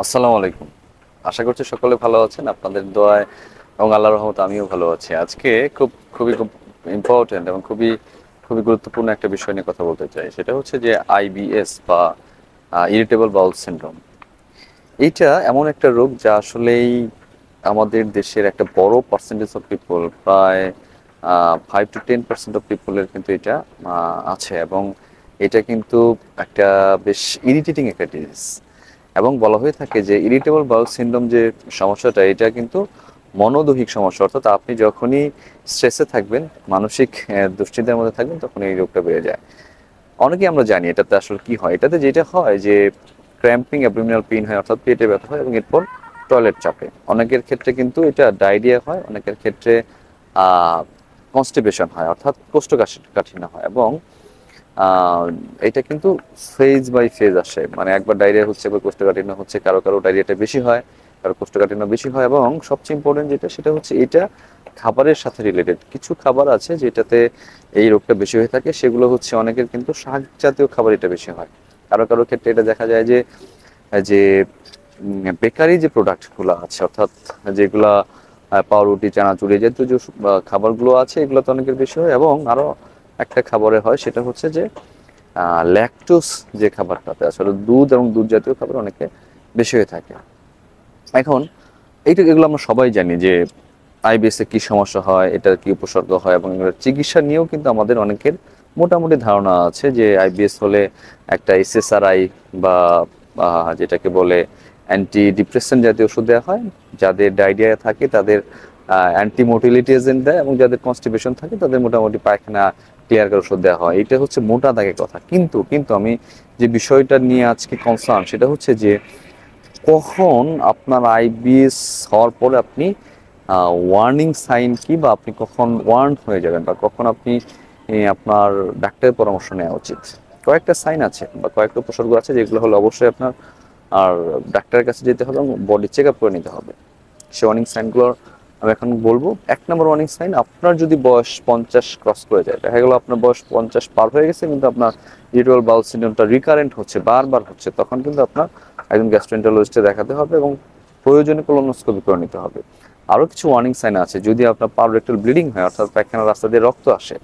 আসসালামু আলাইকুম। আশা করছি সকলে ভালো আছেন। আপনাদের দোয়ায় এবং আল্লাহর রহমতে আমিও ভালো আছি। আজকে খুব ইম্পর্টেন্ট এবং খুবই গুরুত্বপূর্ণ একটা বিষয় নিয়ে কথা বলতে চাই। সেটা হচ্ছে যে আইবিএস বা ইরিটেবল বাউল সিনড্রোম। এইটা এমন একটা রোগ যা আসলেই আমাদের দেশের একটা বড় পার্সেন্টেজ অফ পিপল, প্রায় 5 to 10% অফ পিপলের কিন্তু এটা আছে, এবং এটা কিন্তু একটা বেশ ইরিটেটিং একটা ডিজিজ। এবং বলা হয়ে থাকে যে ইরিটেবল বাউল সিনড্রোম যে সমস্যাটা, এটা কিন্তু মনোদৈহিক সমস্যা, অর্থাৎ আপনি যখনই স্ট্রেসে থাকবেন, মানসিক দুশ্চিন্তার মধ্যে থাকবেন, তখন এই রোগটা বেড়ে যায়। অনেকেই আমরা জানি এটাতে আসলে কি হয়। এটাতে যেটা হয় যে ক্র্যাম্পিং অ্যাবডোমিনাল পেইন হয়, অর্থাৎ পেটে ব্যথা হয়, এবং এরপর টয়লেট চাপে। অনেকের ক্ষেত্রে কিন্তু এটা ডায়রিয়া হয়, অনেকের ক্ষেত্রে কনস্টিপেশন হয়, অর্থাৎ কোষ্ঠকাঠিন্য হয়। এবং আহ, এটা কিন্তু ফেজ বাই ফেজ আসে, মানে একবার ডায়রিয়া হচ্ছে, একবার কোষ্ঠকাঠিন্য হচ্ছে, কারো কারো ডায়রিয়াটা বেশি হয়, কারো কোষ্ঠকাঠিন্য বেশি হয়। এবং সবচেয়ে ইম্পর্টেন্ট যেটা, সেটা হচ্ছে এটা খাবারের সাথে রিলেটেড। কিছু খাবার আছে যেটাতে এই রোগটা বেশি হয়ে থাকে, সেগুলো হচ্ছে অনেকের কিন্তু শাক জাতীয় খাবার এটা বেশি হয়। কারো কারো ক্ষেত্রে এটা দেখা যায় যে যে বেকারি যে প্রোডাক্টগুলো আছে, অর্থাৎ যেগুলা পাউরুটি, চানাচুর, এই জাতীয় যে খাবারগুলো আছে, এগুলো তো অনেকের বেশি হয়। এবং আরো একটা খাবারে হয়, সেটা হচ্ছে যে ল্যাকটোস, যে খাবারটাতে আসলে দুধ এবং দুধ জাতীয় খাবার অনেকে বেশি হয়ে থাকে। এখন এগুলো আমরা সবাই জানি যে আইবিএস এ কি সমস্যা হয়, এটার কি উপসর্গ হয়, এবং এগুলোর চিকিৎসা নিয়েও কিন্তু আমাদের অনেকের মোটামুটি ধারণা আছে যে আইবিএস হলে একটা এসএসআরআই বা যেটাকে বলে অ্যান্টি ডিপ্রেশন জাতীয় ওষুধ দেওয়া হয়। যাদের ডায়রিয়া থাকে তাদের অ্যান্টি মোটিলিটি এজেন্ট দেয়, এবং যাদের কনস্টিপেশন থাকে তাদের মোটামুটি পায়খানা ক্লিয়ার করে ওষুধ দেওয়া হয়। এটা হচ্ছে মোটা দাগের কথা। কিন্তু কিন্তু আমি যে বিষয়টা নিয়ে আজকে কনসার্ন, সেটা হচ্ছে যে কখন আপনার আইবিএস হওয়ার পরে আপনি ওয়ার্নিং সাইন কি, বা আপনি কখন ওয়ার্ন হয়ে যাবেন, বা কখন আপনি আপনার ডাক্তারের পরামর্শ নেওয়া উচিত। কয়েকটা সাইন আছে বা কয়েকটা উপসর্গ আছে, যেগুলো হলো অবশ্যই আপনার আর ডাক্তারের কাছে যেতে হবে এবং বডি চেক আপ করে নিতে হবে। সে ওয়ার্নিং সাইনগুলো আমি এখন বলবো। 1 নম্বর ওয়ার্নিং সাইন, আপনার যদি বয়স 50 ক্রস করে যায়, দেখা গেলো আপনার বয়স 50 পার হয়ে গেছে, কিন্তু আপনার ইরিটেবল বাউল সিনড্রোমটা রিকারেন্ট হচ্ছে, বারবার হচ্ছে, তখন কিন্তু আপনার একজন গ্যাস্ট্রোএন্টারোলজিস্টে দেখাতে হবে এবং প্রয়োজনে কোলোনোস্কোপি করে নিতে হবে। আরও কিছু ওয়ার্নিং সাইন আছে। যদি আপনার পাররেক্টাল ব্লিডিং হয়, অর্থাৎ পায়খানার রাস্তা দিয়ে রক্ত আসে,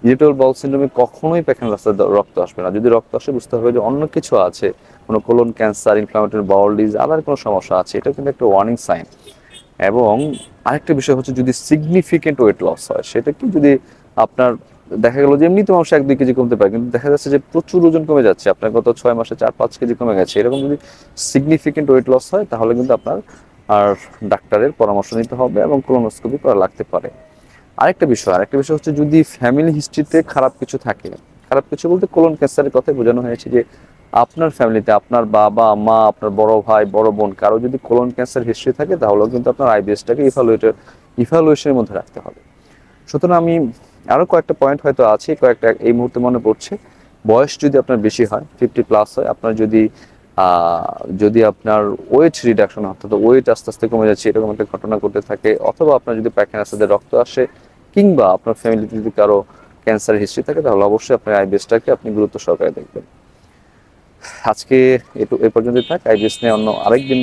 ইরিটেবল বাউল সিনড্রোমে কখনোই পায়খানার রাস্তা দিয়ে রক্ত আসবে না। যদি রক্ত আসে, বুঝতে হবে যে অন্য কিছু আছে, কোনো colon cancer, inflammatory bowel disease, other কোনো সমস্যা আছে। এটা কিন্তু একটা ওয়ার্নিং সাইন। এবং আরেকটা বিষয় হচ্ছে, যদি সিগনিফিকেন্ট ওয়েট লস হয়, সেটা কি, যদি আপনার দেখা গেল যে এমনিতে মানুষ 1-2 কেজি কমতে পারে, কিন্তু দেখা যাচ্ছে যে প্রচুর ওজন কমে যাচ্ছে, আপনার গত 6 মাসে 4-5 কেজি কমে গেছে, এরকম যদি সিগনিফিকেন্ট ওয়েট লস হয়, তাহলে কিন্তু আপনার আর ডাক্তারের পরামর্শ নিতে হবে এবং কোলোনোস্কোপি করা লাগতে পারে। আরেকটা বিষয় হচ্ছে, যদি ফ্যামিলি হিস্ট্রিতে খারাপ কিছু থাকে, খারাপ কিছু বলতে কোলন ক্যান্সারের কথাই বোঝানো হয়েছে, যে আপনার ফ্যামিলিতে আপনার বাবা মা, আপনার বড় ভাই, বড় বোন, কারো যদি কোলন ক্যান্সার হিস্ট্রি থাকে, তাহলেও কিন্তু আপনার আইবিএসটাকে ইভালুয়েশনের মধ্যে রাখতে হবে। সুতরাং আমি আরো কয়েকটা পয়েন্ট হয়তো আছে, কয়েকটা এই মুহূর্তে মনে পড়ছে। বয়স যদি আপনার বেশি হয়, 50+ হয়, আপনার যদি আপনার ওয়েট রিডাকশন, অর্থাৎ ওয়েট আস্তে আস্তে কমে যাচ্ছে, এরকম একটা ঘটনা ঘটে থাকে, অথবা আপনার যদি পায়খানার সাথে রক্ত আসে, কিংবা আপনার ফ্যামিলিতে যদি কারো ক্যান্সার হিস্ট্রি থাকে, তাহলে অবশ্যই আপনার আইবিএসটাকে আপনি গুরুত্ব সহকারে দেখবেন। আজকে এ পর্যন্তই থাক। আইবিএস নিয়ে অন্য আরেকদিন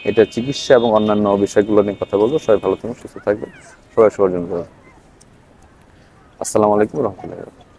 এটা চিকিৎসা এবং অন্যান্য বিষয়গুলো নিয়ে কথা বলবো। সবাই ভালো থাকবেন, সুস্থ থাকবেন। সবাই সবার জন্য। আসসালামু আলাইকুম রহমতুল্লাহ।